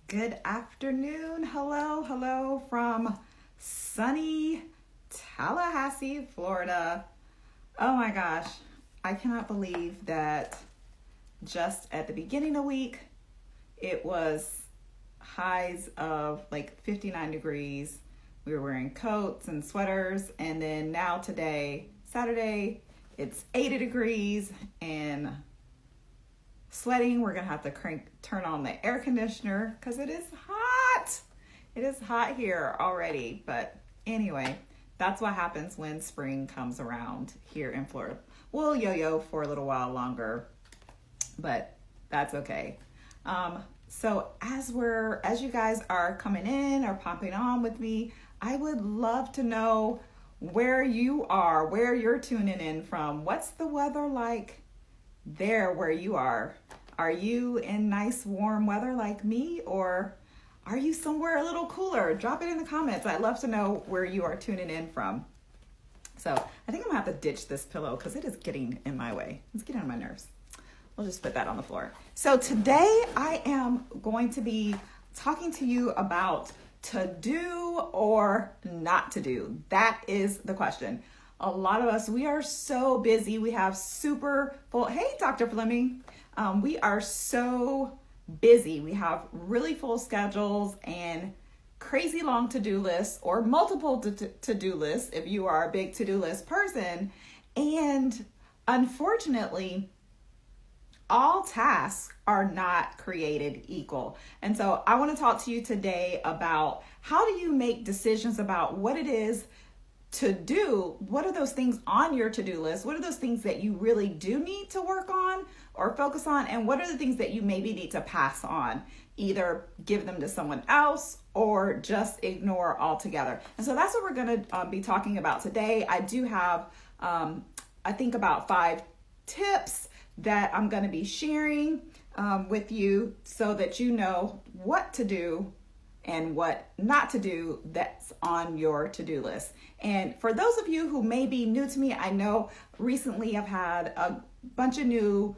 Good afternoon. Hello from sunny Tallahassee, Florida. Oh my gosh, I cannot believe that just at the beginning of the week, it was highs of like 59 degrees. We were wearing coats and sweaters, and then now today, Saturday, it's 80 degrees and sweating. We're gonna have to turn on the air conditioner because it is hot. It is hot here already. But anyway, that's what happens when spring comes around here in Florida. We'll yo-yo for a little while longer, but that's okay. So as you guys are coming in or popping on with me, I would love to know where you are, where you're tuning in from. What's the weather like there where you are? Are you in nice warm weather like me, or are you somewhere a little cooler? Drop it in the comments. I'd love to know where you are tuning in from. So I think I'm gonna have to ditch this pillow because it is getting in my way. It's getting on my nerves. We'll just put that on the floor. So today I am going to be talking to you about to do or not to do. That is the question. A lot of us, we are so busy. We have super full, hey, Dr. Fleming. We are so busy. We have really full schedules and crazy long to-do lists, or multiple to-do lists if you are a big to-do list person. And unfortunately, all tasks are not created equal. And so I want to talk to you today about how do you make decisions about what it is to do. What are those things on your to-do list? What are those things that you really do need to work on or focus on? And what are the things that you maybe need to pass on? Either give them to someone else or just ignore altogether. And so that's what we're going to be talking about today. I do have, I think, about 5 tips that I'm going to be sharing with you so that you know what to do and what not to do that's on your to-do list. And for those of you who may be new to me, I know recently I've had a bunch of new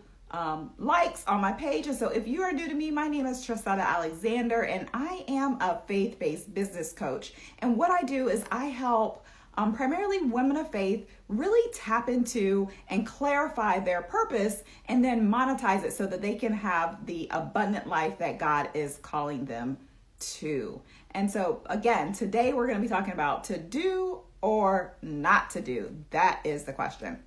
likes on my page. And so if you are new to me, my name is Trasetta Alexander, and I am a faith-based business coach. And what I do is I help primarily women of faith really tap into and clarify their purpose and then monetize it so that they can have the abundant life that God is calling them to. And so again, today we're going to be talking about to do or not to do. That is the question.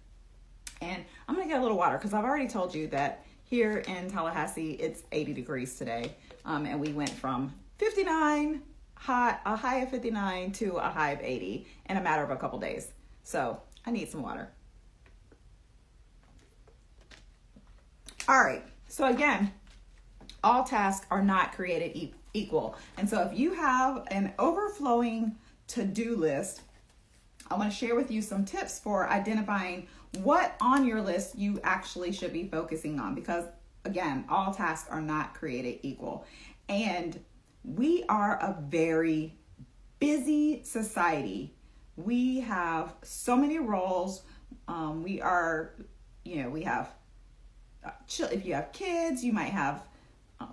And I'm going to get a little water because I've already told you that here in Tallahassee, it's 80 degrees today. And we went from 59 a high of 59 to a high of 80 in a matter of a couple days. So I need some water. All right. So again, all tasks are not created equal. And so if you have an overflowing to-do list, I want to share with you some tips for identifying what on your list you actually should be focusing on, because again, all tasks are not created equal. And we are a very busy society. We have so many roles. We have, if you have kids, you might have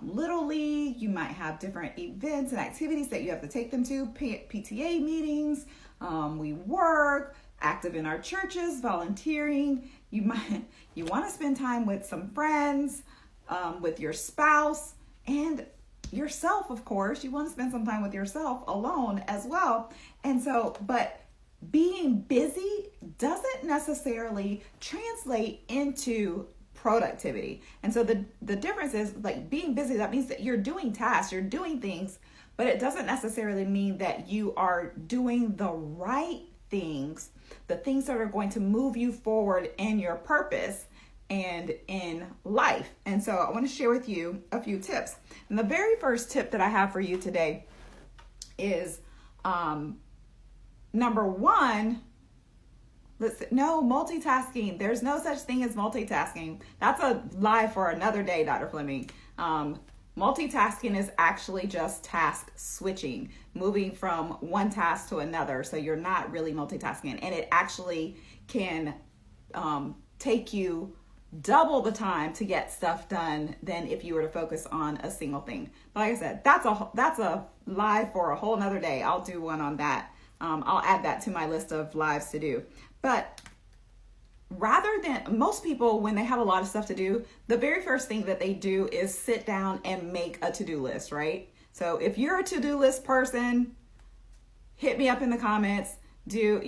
Little League, you might have different events and activities that you have to take them to, PTA meetings. We work, active in our churches, volunteering. You want to spend time with some friends, with your spouse, and yourself, of course. You want to spend some time with yourself alone as well. And so, but being busy doesn't necessarily translate into productivity. And so the difference is, like, being busy, that means that you're doing tasks, you're doing things, but it doesn't necessarily mean that you are doing the right things, the things that are going to move you forward in your purpose and in life. And so I want to share with you a few tips. And the very first tip that I have for you today is number 1, multitasking. There's no such thing as multitasking. That's a lie for another day, Dr. Fleming. Multitasking is actually just task switching, moving from one task to another. So you're not really multitasking, and it actually can take you double the time to get stuff done than if you were to focus on a single thing. But like I said, that's a live for a whole nother day. I'll do one on that. I'll add that to my list of lives to do. But rather than most people, when they have a lot of stuff to do, the very first thing that they do is sit down and make a to-do list, right? So if you're a to-do list person, hit me up in the comments. Do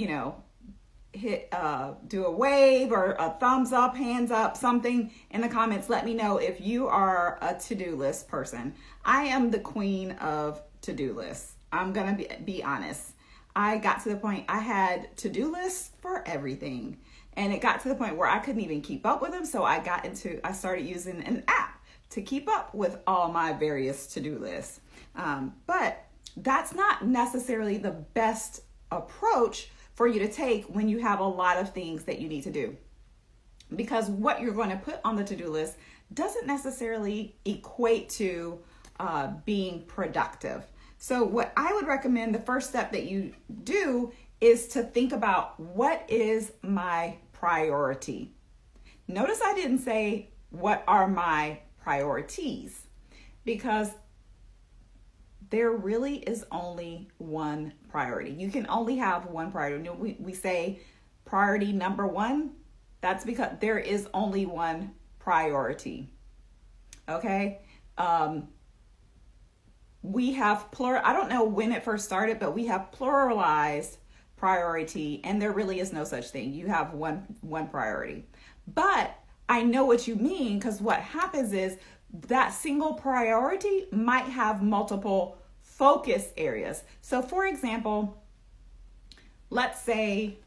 a wave or a thumbs up, hands up, something in the comments. Let me know if you are a to-do list person. I am the queen of to-do lists. I'm gonna be honest. I got to the point I had to-do lists for everything. And it got to the point where I couldn't even keep up with them. So I started using an app to keep up with all my various to-do lists. But that's not necessarily the best approach for you to take when you have a lot of things that you need to do. Because what you're going to put on the to-do list doesn't necessarily equate to being productive. So what I would recommend, the first step that you do is to think about, what is my priority? Notice I didn't say what are my priorities, because there really is only one priority. You can only have one priority. We say priority number one. That's because there is only one priority. Okay? We have plural. I don't know when it first started, but we have pluralized priority, and there really is no such thing. You have one priority. But I know what you mean, because what happens is that single priority might have multiple focus areas. So for example, let's say,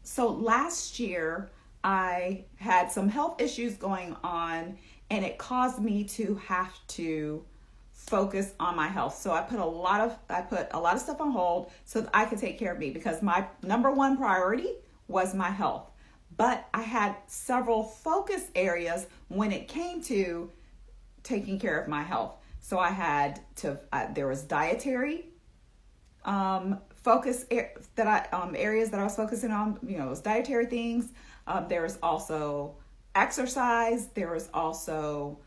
so last year I had some health issues going on, and it caused me to have to focus on my health. So I put a lot of stuff on hold so that I could take care of me, because my number one priority was my health. But I had several focus areas when it came to taking care of my health. So I had to, there was dietary focus areas that I was focusing on, it was dietary things. There was also exercise. There was also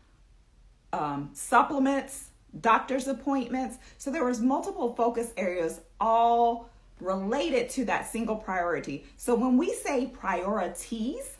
supplements, doctor's appointments. So there was multiple focus areas, all related to that single priority. So when we say priorities,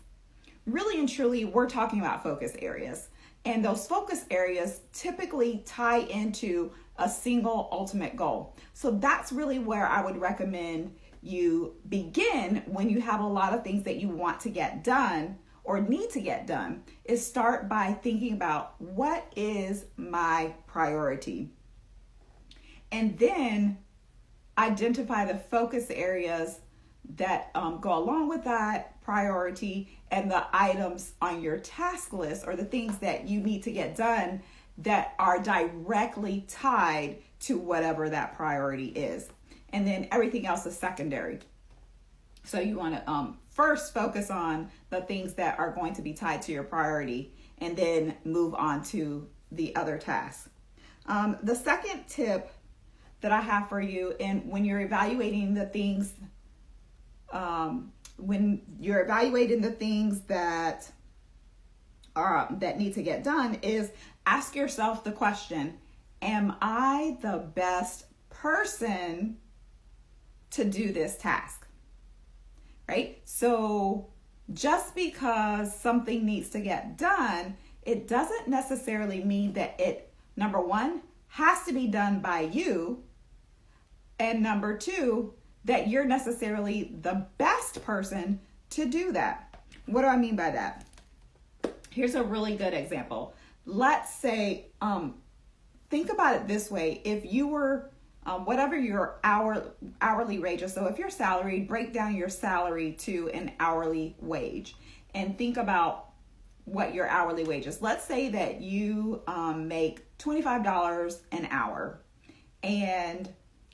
really and truly, we're talking about focus areas. And those focus areas typically tie into a single ultimate goal. So that's really where I would recommend you begin when you have a lot of things that you want to get done or need to get done, is start by thinking about, what is my priority? And then identify the focus areas that go along with that priority, and the items on your task list, or the things that you need to get done that are directly tied to whatever that priority is. And then everything else is secondary. So you want to first focus on the things that are going to be tied to your priority, and then move on to the other tasks. The second tip that I have for you, and when you're evaluating the things, that need to get done, is ask yourself the question, am I the best person to do this task? Right? So just because something needs to get done, it doesn't necessarily mean that it, number one, has to be done by you, and number two, that you're necessarily the best person to do that. What do I mean by that? Here's a really good example. Let's say, think about it this way. If you were, whatever your hourly wage is, so if you're salaried, break down your salary to an hourly wage and think about what your hourly wage is. Let's say that you make $25 an hour, and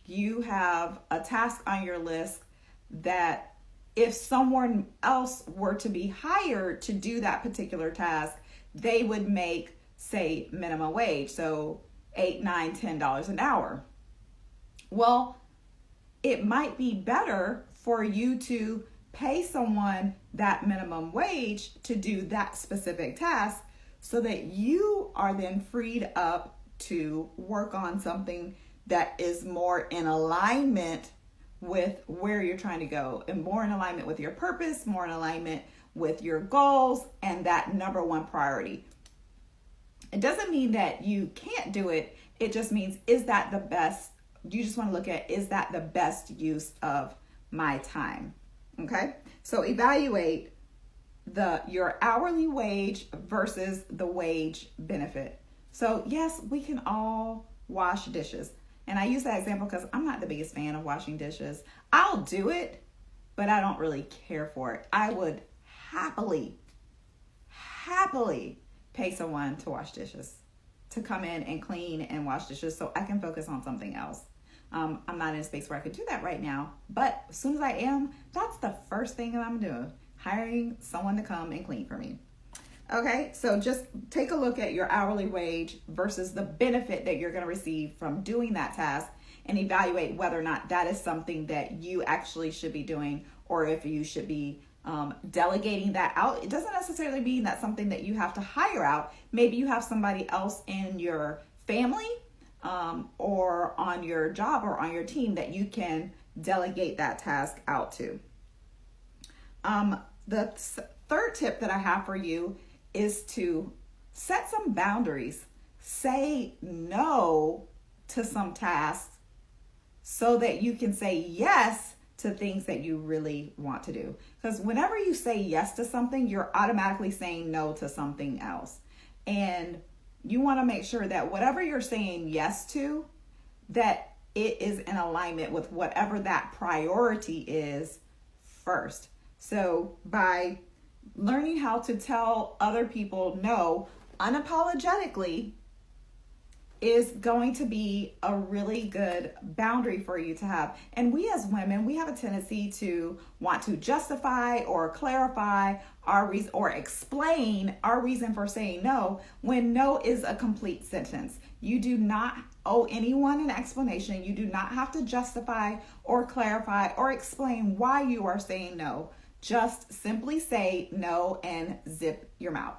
you have a task on your list that if someone else were to be hired to do that particular task, they would make, say, minimum wage, so $8, $9, $10 an hour. Well, it might be better for you to pay someone that minimum wage to do that specific task so that you are then freed up to work on something that is more in alignment with where you're trying to go and more in alignment with your purpose, more in alignment with your goals and that number one priority. It doesn't mean that you can't do it. It just means, is that the best? You just want to look at, is that the best use of my time? Okay. So evaluate your hourly wage versus the wage benefit. So yes, we can all wash dishes. And I use that example because I'm not the biggest fan of washing dishes. I'll do it, but I don't really care for it. I would happily pay someone to wash dishes, to come in and clean and wash dishes so I can focus on something else. I'm not in a space where I could do that right now, but as soon as I am, that's the first thing that I'm doing, hiring someone to come and clean for me. Okay, so just take a look at your hourly wage versus the benefit that you're going to receive from doing that task and evaluate whether or not that is something that you actually should be doing or if you should be delegating that out. It doesn't necessarily mean that's something that you have to hire out. Maybe you have somebody else in your family or on your job or on your team that you can delegate that task out to. The third tip that I have for you is to set some boundaries. Say no to some tasks so that you can say yes to things that you really want to do. Because whenever you say yes to something, you're automatically saying no to something else. And you want to make sure that whatever you're saying yes to, that it is in alignment with whatever that priority is first. So by learning how to tell other people no unapologetically is going to be a really good boundary for you to have. And we as women, we have a tendency to want to justify or clarify our reason or explain our reason for saying no when no is a complete sentence. You do not owe anyone an explanation. You do not have to justify or clarify or explain why you are saying no. Just simply say no and zip your mouth.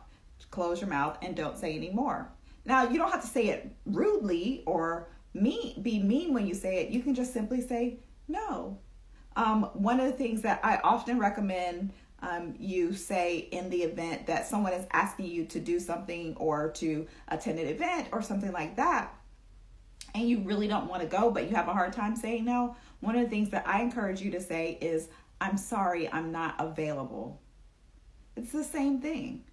Close your mouth and don't say any more. Now, you don't have to say it rudely or be mean when you say it. You can just simply say no. One of the things that I often recommend you say in the event that someone is asking you to do something or to attend an event or something like that, and you really don't want to go, but you have a hard time saying no, one of the things that I encourage you to say is, I'm sorry, I'm not available. It's the same thing.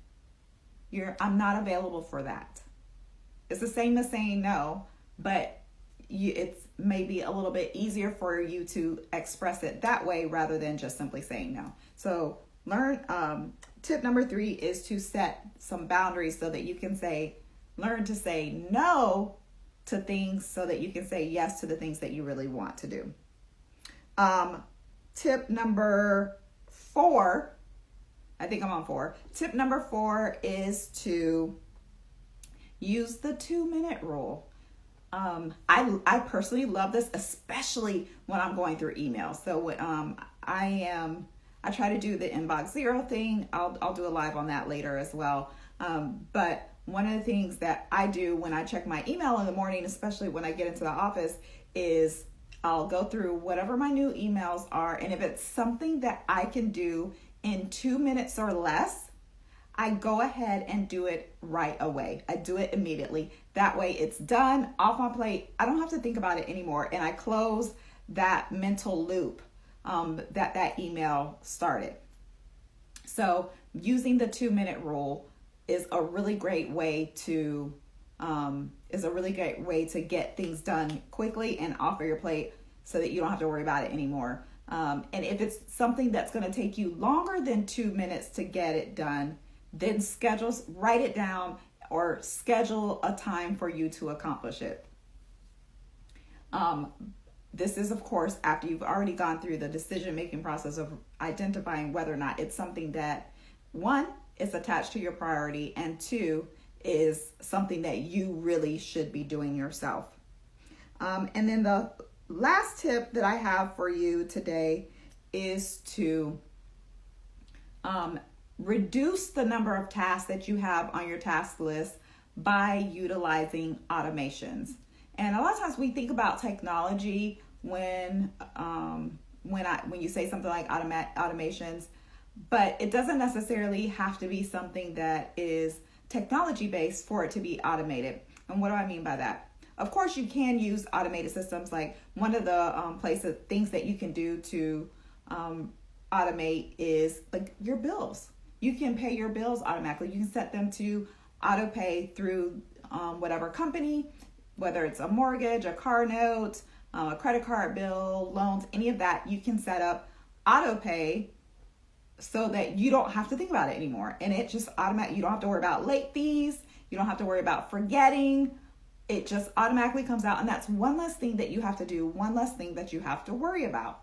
I'm not available for that. It's the same as saying no, but it's maybe a little bit easier for you to express it that way rather than just simply saying no. So tip number 3 is to set some boundaries so that you can learn to say no to things so that you can say yes to the things that you really want to do. Tip number 4, I think I'm on 4. Tip number 4 is to use the 2-minute rule. I personally love this, especially when I'm going through emails. So I try to do the inbox zero thing. I'll do a live on that later as well. But one of the things that I do when I check my email in the morning, especially when I get into the office, is I'll go through whatever my new emails are. And if it's something that I can do in 2 minutes or less, I go ahead and do it right away. I do it immediately. That way it's done, off my plate. I don't have to think about it anymore. And I close that mental loop that email started. So using the 2-minute rule is a really great way to get things done quickly and off of your plate so that you don't have to worry about it anymore. And if it's something that's going to take you longer than 2 minutes to get it done, then write it down or schedule a time for you to accomplish it. This is, of course, after you've already gone through the decision-making process of identifying whether or not it's something that, 1, is attached to your priority, and 2, is something that you really should be doing yourself. And then the last tip that I have for you today is to reduce the number of tasks that you have on your task list by utilizing automations. And a lot of times we think about technology when you say something like automations, but it doesn't necessarily have to be something that is technology based for it to be automated. And what do I mean by that? Of course, you can use automated systems. Like one of the things that you can do to automate is like your bills. You can pay your bills automatically. You can set them to auto pay through whatever company, whether it's a mortgage, a car note, a credit card bill, loans, any of that. You can set up auto pay so that you don't have to think about it anymore. And it just automatic. You don't have to worry about late fees. You don't have to worry about forgetting. It just automatically comes out. And that's one less thing that you have to do, one less thing that you have to worry about.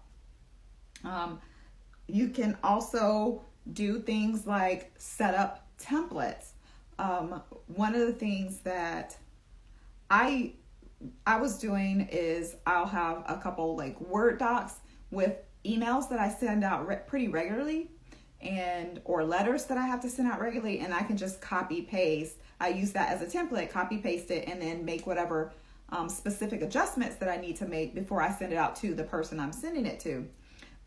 You can also do things like set up templates. One of the things that I was doing is I'll have a couple like Word docs with emails that I send out pretty regularly, or letters that I have to send out regularly, and I can just copy paste. I use that as a template, copy paste it, and then make whatever specific adjustments that I need to make before I send it out to the person I'm sending it to.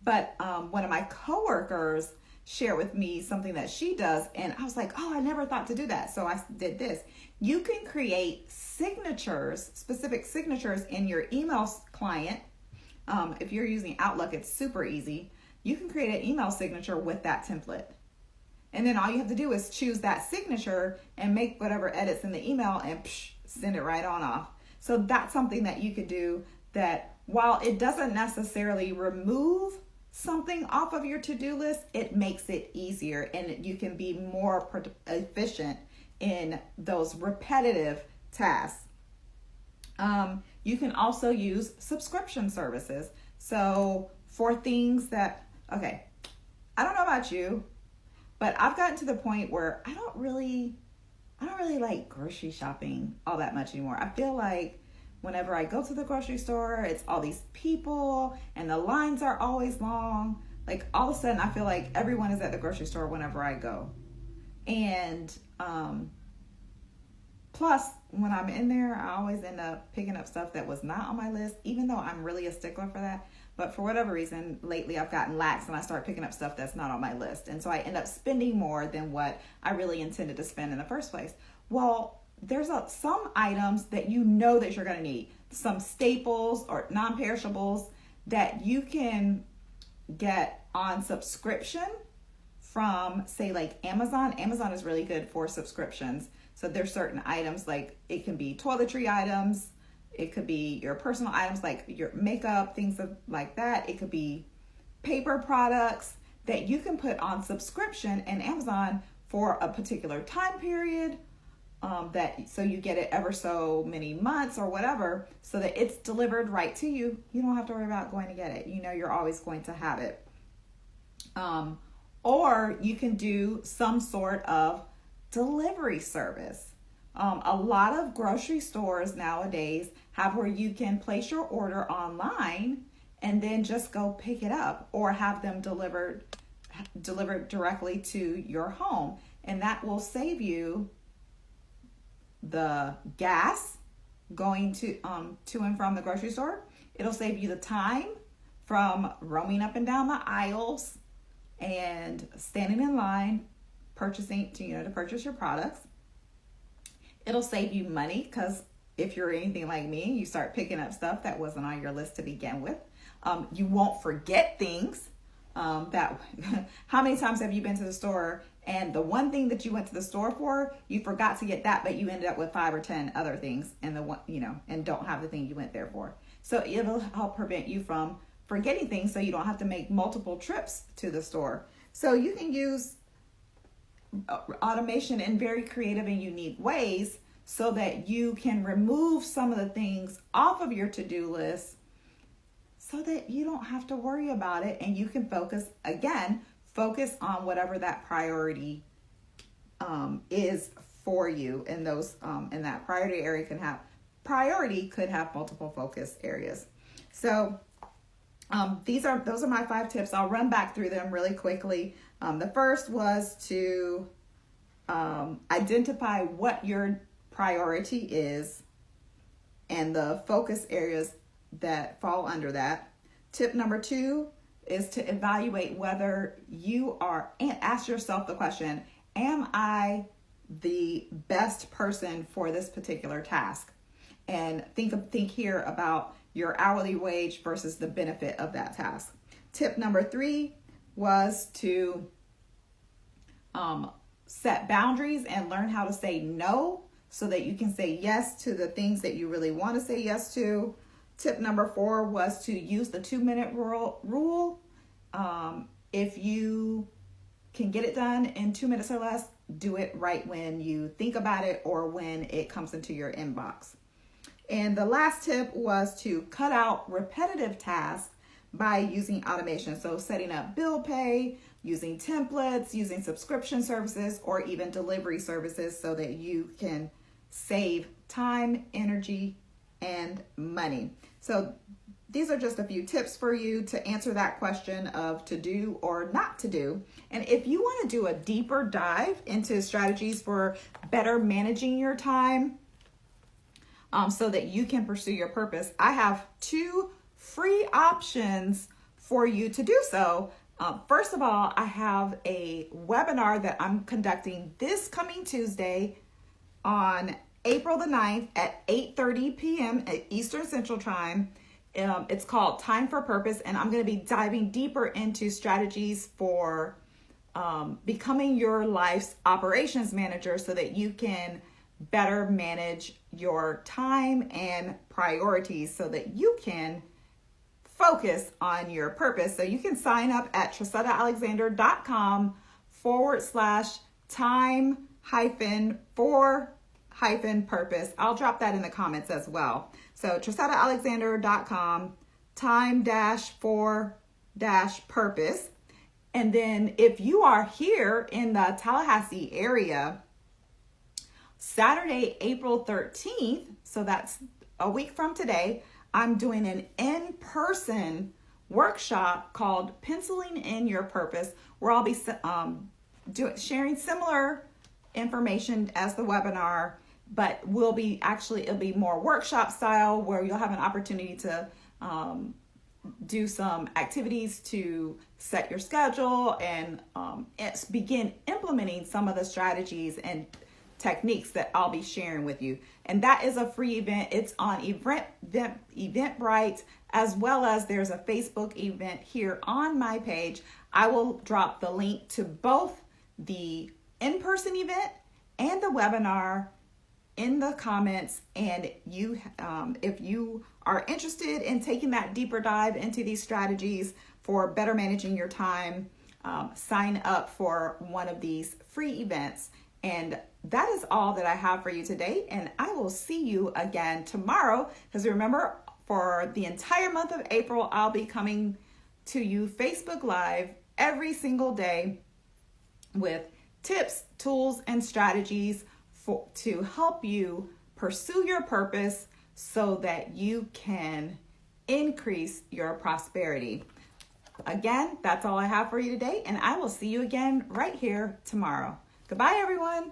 But one of my coworkers shared with me something that she does, and I was like, oh, I never thought to do that. So I did this. You can create signatures, specific signatures in your email client. If you're using Outlook, it's super easy. You can create an email signature with that template. And then all you have to do is choose that signature and make whatever edits in the email and send it right on off. So that's something that you could do that while it doesn't necessarily remove something off of your to-do list, it makes it easier and you can be more efficient in those repetitive tasks. You can also use subscription services. So for things that, okay, I don't know about you, but I've gotten to the point where I don't really like grocery shopping all that much anymore. I feel like whenever I go to the grocery store, it's all these people and the lines are always long. Like all of a sudden I feel like everyone is at the grocery store whenever I go. And plus when I'm in there, I always end up picking up stuff that was not on my list, even though I'm really a stickler for that. But for whatever reason, lately I've gotten lax and I start picking up stuff that's not on my list. And so I end up spending more than what I really intended to spend in the first place. Well, there's some items that you know that you're going to need. Some staples or non-perishables that you can get on subscription from, say, like Amazon. Amazon is really good for subscriptions. So there's certain items, like it can be toiletry items. It could be your personal items like your makeup, things like that. It could be paper products that you can put on subscription in Amazon for a particular time period. So you get it ever so many months or whatever, so that it's delivered right to you. You don't have to worry about going to get it. You know you're always going to have it. Or you can do some sort of delivery service. A lot of grocery stores nowadays have where you can place your order online and then just go pick it up, or have them delivered directly to your home. And that will save you the gas going to and from the grocery store. It'll save you the time from roaming up and down the aisles and standing in line to purchase your products. It'll save you money because if you're anything like me, you start picking up stuff that wasn't on your list to begin with. You won't forget things. How many times have you been to the store and the one thing that you went to the store for, you forgot to get that, but you ended up with 5 or 10 other things and and don't have the thing you went there for. So it'll help prevent you from forgetting things so you don't have to make multiple trips to the store. So you can use automation in very creative and unique ways so that you can remove some of the things off of your to-do list so that you don't have to worry about it and you can focus on whatever that priority is for you. And in that priority area could have multiple focus areas. So Those are my 5 tips. I'll run back through them really quickly. The first was to identify what your priority is and the focus areas that fall under that. Tip number 2 is to evaluate whether you are, and ask yourself the question, am I the best person for this particular task? And think here about your hourly wage versus the benefit of that task. Tip number 3 was to set boundaries and learn how to say no so that you can say yes to the things that you really want to say yes to. Tip number 4 was to use the 2-minute rule. If you can get it done in 2 minutes or less, do it right when you think about it or when it comes into your inbox. And the last tip was to cut out repetitive tasks by using automation. So setting up bill pay, using templates, using subscription services, or even delivery services so that you can save time, energy, and money. So these are just a few tips for you to answer that question of to do or not to do. And if you want to do a deeper dive into strategies for better managing your time, so that you can pursue your purpose, I have 2 free options for you to do so. First of all, I have a webinar that I'm conducting this coming Tuesday on April the 9th at 8:30 p.m. at Eastern Central Time. It's called Time for Purpose, and I'm going to be diving deeper into strategies for becoming your life's operations manager so that you can better manage your time and priorities so that you can focus on your purpose. So you can sign up at TrasettaAlexander.com/time-for-purpose. I'll drop that in the comments as well. So TrasettaAlexander.com time-for-purpose. And then if you are here in the Tallahassee area, Saturday, April 13th, so that's a week from today, I'm doing an in-person workshop called Penciling in Your Purpose, where I'll be sharing similar information as the webinar, but it'll be more workshop style where you'll have an opportunity to do some activities to set your schedule and begin implementing some of the strategies and techniques that I'll be sharing with you. And that is a free event. It's on Eventbrite, as well as there's a Facebook event here on my page. I will drop the link to both the in-person event and the webinar in the comments. And you, if you are interested in taking that deeper dive into these strategies for better managing your time, sign up for one of these free events. And that is all that I have for you today. And I will see you again tomorrow. Because remember, for the entire month of April, I'll be coming to you Facebook Live every single day with tips, tools, and strategies to help you pursue your purpose so that you can increase your prosperity. Again, that's all I have for you today. And I will see you again right here tomorrow. Goodbye, everyone.